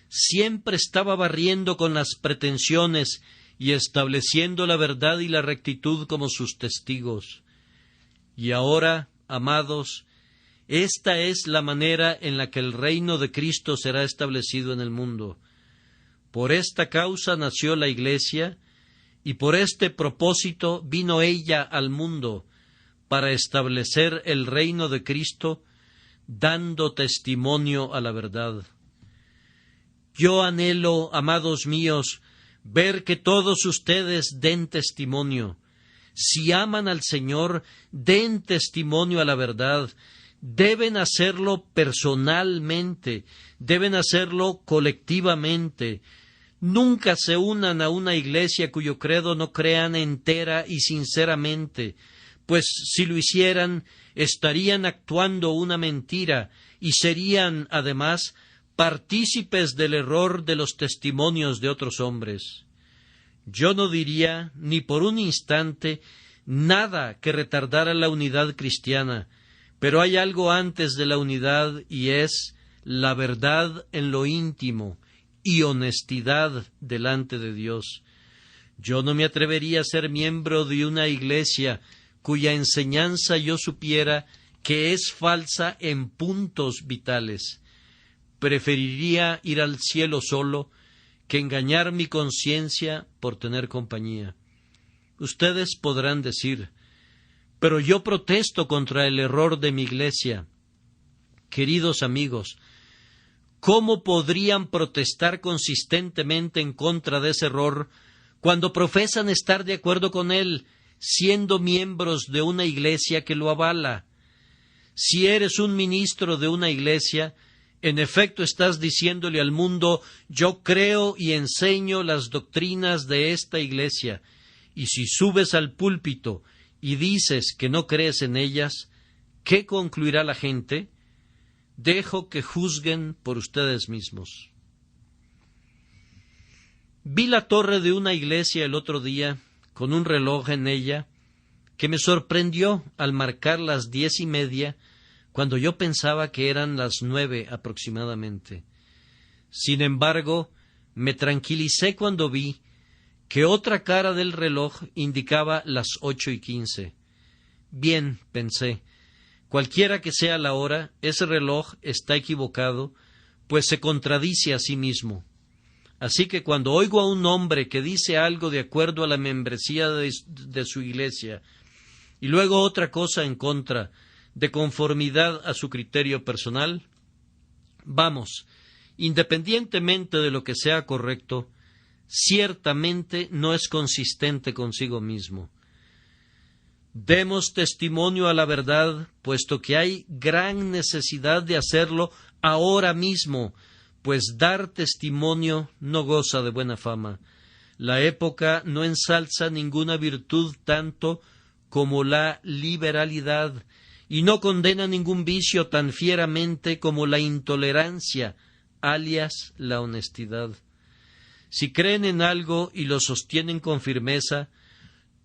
S1: siempre estaba barriendo con las pretensiones y estableciendo la verdad y la rectitud como sus testigos. Y ahora, amados, esta es la manera en la que el reino de Cristo será establecido en el mundo. Por esta causa nació la Iglesia, y por este propósito vino ella al mundo, para establecer el reino de Cristo, dando testimonio a la verdad. Yo anhelo, amados míos, ver que todos ustedes den testimonio. Si aman al Señor, den testimonio a la verdad. Deben hacerlo personalmente, deben hacerlo colectivamente. Nunca se unan a una iglesia cuyo credo no crean entera y sinceramente, pues si lo hicieran, estarían actuando una mentira y serían, además, partícipes del error de los testimonios de otros hombres. Yo no diría, ni por un instante, nada que retardara la unidad cristiana, pero hay algo antes de la unidad y es la verdad en lo íntimo y honestidad delante de Dios. Yo no me atrevería a ser miembro de una iglesia cuya enseñanza yo supiera que es falsa en puntos vitales. Preferiría ir al cielo solo que engañar mi conciencia por tener compañía. Ustedes podrán decir, pero yo protesto contra el error de mi iglesia. Queridos amigos, ¿cómo podrían protestar consistentemente en contra de ese error cuando profesan estar de acuerdo con él, siendo miembros de una iglesia que lo avala? Si eres un ministro de una iglesia, en efecto estás diciéndole al mundo, yo creo y enseño las doctrinas de esta iglesia, y si subes al púlpito y dices que no crees en ellas, ¿qué concluirá la gente? Dejo que juzguen por ustedes mismos. Vi la torre de una iglesia el otro día, con un reloj en ella, que me sorprendió al marcar las 10:30, cuando yo pensaba que eran las 9 aproximadamente. Sin embargo, me tranquilicé cuando vi que otra cara del reloj indicaba las 8:15. Bien, pensé, cualquiera que sea la hora, ese reloj está equivocado, pues se contradice a sí mismo. Así que cuando oigo a un hombre que dice algo de acuerdo a la membresía de su iglesia, y luego otra cosa en contra, de conformidad a su criterio personal, vamos, independientemente de lo que sea correcto, ciertamente no es consistente consigo mismo. Demos testimonio a la verdad, puesto que hay gran necesidad de hacerlo ahora mismo, pues dar testimonio no goza de buena fama. La época no ensalza ninguna virtud tanto como la liberalidad, y no condena ningún vicio tan fieramente como la intolerancia, alias la honestidad. Si creen en algo y lo sostienen con firmeza,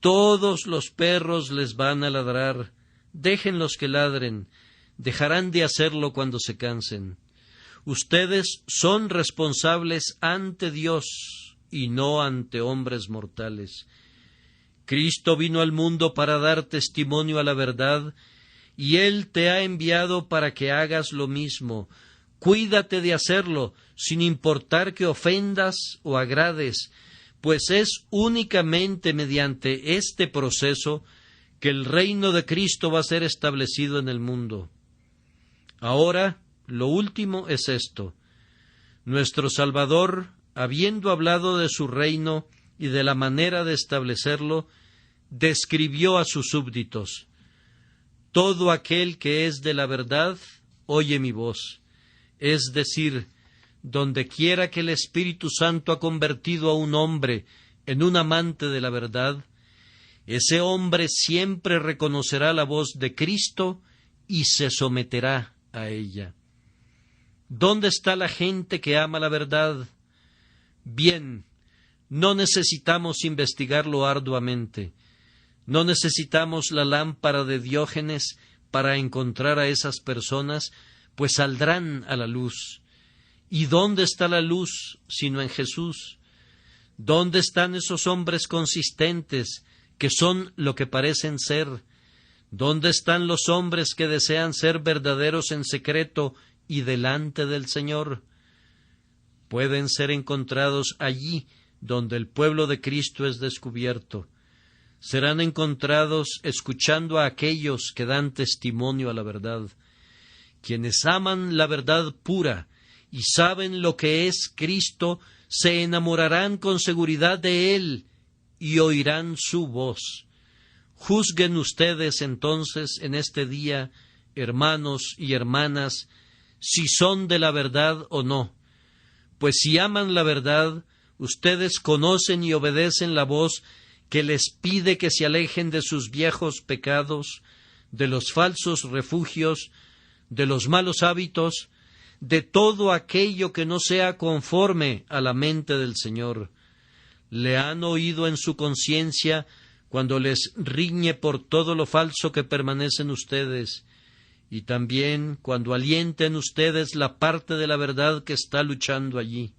S1: todos los perros les van a ladrar. Déjenlos que ladren, dejarán de hacerlo cuando se cansen. Ustedes son responsables ante Dios y no ante hombres mortales. Cristo vino al mundo para dar testimonio a la verdad, y Él te ha enviado para que hagas lo mismo. Cuídate de hacerlo, sin importar que ofendas o agrades, pues es únicamente mediante este proceso que el reino de Cristo va a ser establecido en el mundo. Ahora, lo último es esto. Nuestro Salvador, habiendo hablado de su reino y de la manera de establecerlo, describió a sus súbditos: todo aquel que es de la verdad, oye mi voz. Es decir, donde quiera que el Espíritu Santo ha convertido a un hombre en un amante de la verdad, ese hombre siempre reconocerá la voz de Cristo y se someterá a ella. ¿Dónde está la gente que ama la verdad? Bien, no necesitamos investigarlo arduamente. No necesitamos la lámpara de Diógenes para encontrar a esas personas, pues saldrán a la luz. ¿Y dónde está la luz sino en Jesús? ¿Dónde están esos hombres consistentes que son lo que parecen ser? ¿Dónde están los hombres que desean ser verdaderos en secreto y delante del Señor? Pueden ser encontrados allí donde el pueblo de Cristo es descubierto. Serán encontrados escuchando a aquellos que dan testimonio a la verdad. Quienes aman la verdad pura y saben lo que es Cristo, se enamorarán con seguridad de Él y oirán su voz. Juzguen ustedes entonces en este día, hermanos y hermanas, si son de la verdad o no. Pues si aman la verdad, ustedes conocen y obedecen la voz que les pide que se alejen de sus viejos pecados, de los falsos refugios, de los malos hábitos, de todo aquello que no sea conforme a la mente del Señor. Le han oído en su conciencia cuando les riñe por todo lo falso que permanece en ustedes, y también cuando alienta en ustedes la parte de la verdad que está luchando allí.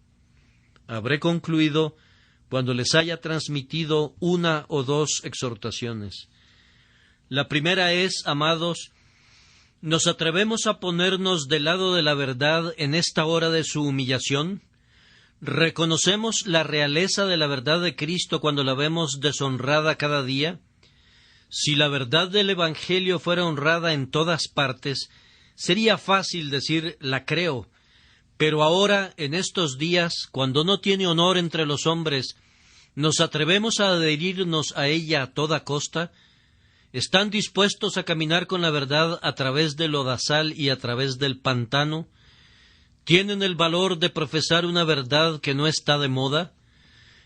S1: Habré concluido cuando les haya transmitido una o dos exhortaciones. La primera es, amados, ¿nos atrevemos a ponernos del lado de la verdad en esta hora de su humillación? ¿Reconocemos la realeza de la verdad de Cristo cuando la vemos deshonrada cada día? Si la verdad del Evangelio fuera honrada en todas partes, sería fácil decir «la creo». Pero ahora, en estos días, cuando no tiene honor entre los hombres, ¿nos atrevemos a adherirnos a ella a toda costa? ¿Están dispuestos a caminar con la verdad a través del lodazal y a través del pantano? ¿Tienen el valor de profesar una verdad que no está de moda?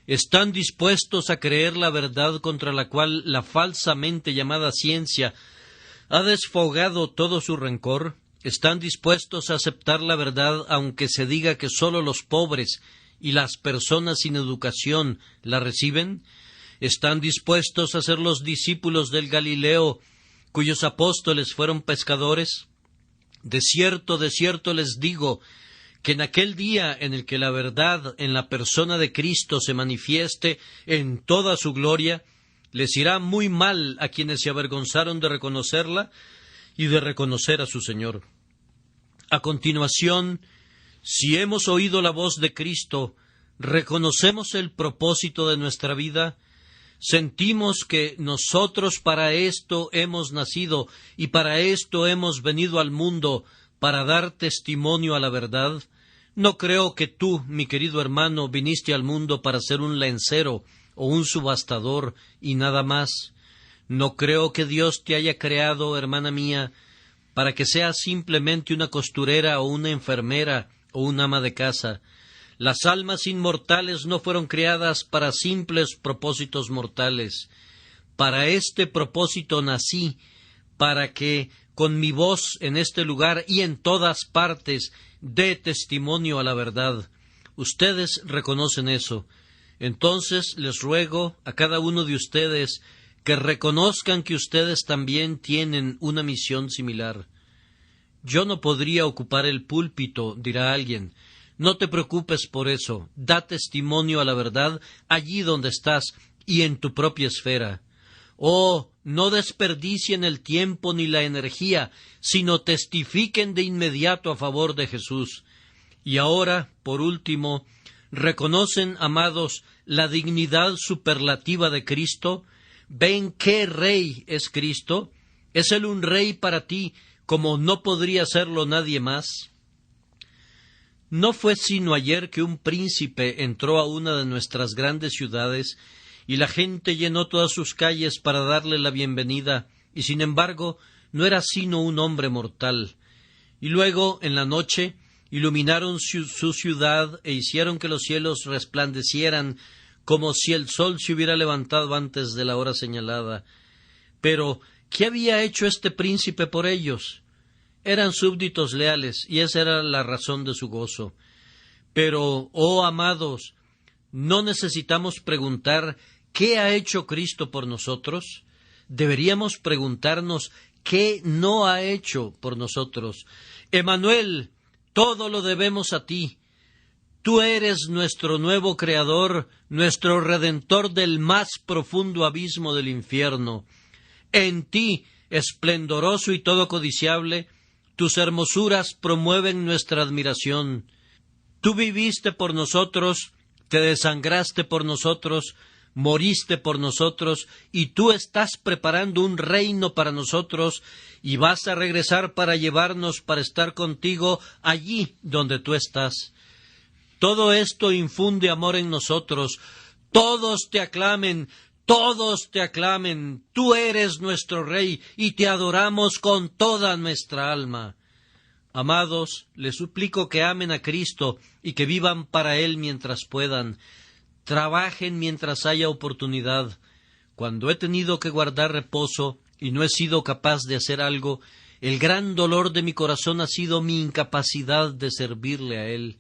S1: ¿Están dispuestos a creer la verdad contra la cual la falsamente llamada ciencia ha desfogado todo su rencor? ¿Están dispuestos a aceptar la verdad aunque se diga que sólo los pobres y las personas sin educación la reciben? ¿Están dispuestos a ser los discípulos del Galileo cuyos apóstoles fueron pescadores? De cierto les digo que en aquel día en el que la verdad en la persona de Cristo se manifieste en toda su gloria, les irá muy mal a quienes se avergonzaron de reconocerla y de reconocer a su Señor. A continuación, si hemos oído la voz de Cristo, reconocemos el propósito de nuestra vida, sentimos que nosotros para esto hemos nacido y para esto hemos venido al mundo, para dar testimonio a la verdad. No creo que tú, mi querido hermano, viniste al mundo para ser un lencero o un subastador y nada más. No creo que Dios te haya creado, hermana mía, para que seas simplemente una costurera o una enfermera o un ama de casa. Las almas inmortales no fueron creadas para simples propósitos mortales. Para este propósito nací, para que con mi voz en este lugar y en todas partes dé testimonio a la verdad. Ustedes reconocen eso. Entonces les ruego a cada uno de ustedes que reconozcan que ustedes también tienen una misión similar. Yo no podría ocupar el púlpito, dirá alguien. No te preocupes por eso. Da testimonio a la verdad allí donde estás y en tu propia esfera. Oh, no desperdicien el tiempo ni la energía, sino testifiquen de inmediato a favor de Jesús. Y ahora, por último, ¿reconocen, amados, la dignidad superlativa de Cristo? ¿Ven qué rey es Cristo? ¿Es Él un rey para ti, como no podría serlo nadie más? No fue sino ayer que un príncipe entró a una de nuestras grandes ciudades y la gente llenó todas sus calles para darle la bienvenida, y sin embargo no era sino un hombre mortal. Y luego, en la noche, iluminaron su ciudad e hicieron que los cielos resplandecieran como si el sol se hubiera levantado antes de la hora señalada. Pero, ¿qué había hecho este príncipe por ellos? Eran súbditos leales, y esa era la razón de su gozo. Pero, oh amados, ¿no necesitamos preguntar qué ha hecho Cristo por nosotros? Deberíamos preguntarnos qué no ha hecho por nosotros. Emmanuel, todo lo debemos a ti. Tú eres nuestro nuevo Creador, nuestro Redentor del más profundo abismo del infierno. En ti, esplendoroso y todo codiciable, tus hermosuras promueven nuestra admiración. Tú viviste por nosotros, te desangraste por nosotros, moriste por nosotros, y tú estás preparando un reino para nosotros, y vas a regresar para llevarnos para estar contigo allí donde tú estás. Todo esto infunde amor en nosotros. Todos te aclamen, tú eres nuestro Rey, y te adoramos con toda nuestra alma. Amados, les suplico que amen a Cristo y que vivan para Él mientras puedan. Trabajen mientras haya oportunidad. Cuando he tenido que guardar reposo y no he sido capaz de hacer algo, el gran dolor de mi corazón ha sido mi incapacidad de servirle a Él.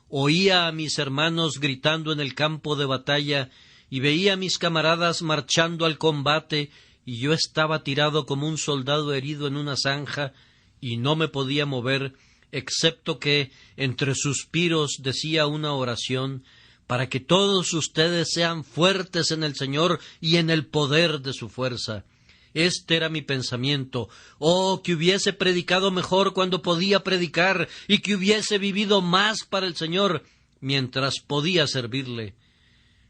S1: Oía a mis hermanos gritando en el campo de batalla y veía a mis camaradas marchando al combate, y yo estaba tirado como un soldado herido en una zanja y no me podía mover, excepto que entre suspiros decía una oración para que todos ustedes sean fuertes en el Señor y en el poder de su fuerza. Este era mi pensamiento. Oh, que hubiese predicado mejor cuando podía predicar, y que hubiese vivido más para el Señor mientras podía servirle.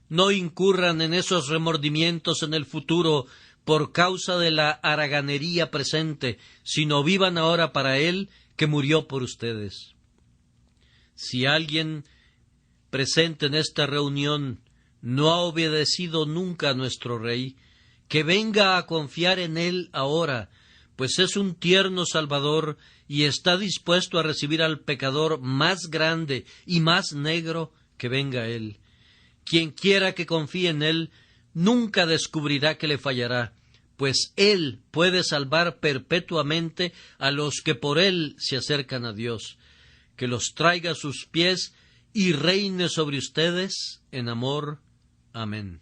S1: No incurran en esos remordimientos en el futuro por causa de la haraganería presente, sino vivan ahora para Él, que murió por ustedes. Si alguien presente en esta reunión no ha obedecido nunca a nuestro Rey, que venga a confiar en Él ahora, pues es un tierno Salvador y está dispuesto a recibir al pecador más grande y más negro, que venga a Él. Quien quiera que confíe en Él, nunca descubrirá que le fallará, pues Él puede salvar perpetuamente a los que por Él se acercan a Dios. Que los traiga a sus pies y reine sobre ustedes en amor. Amén.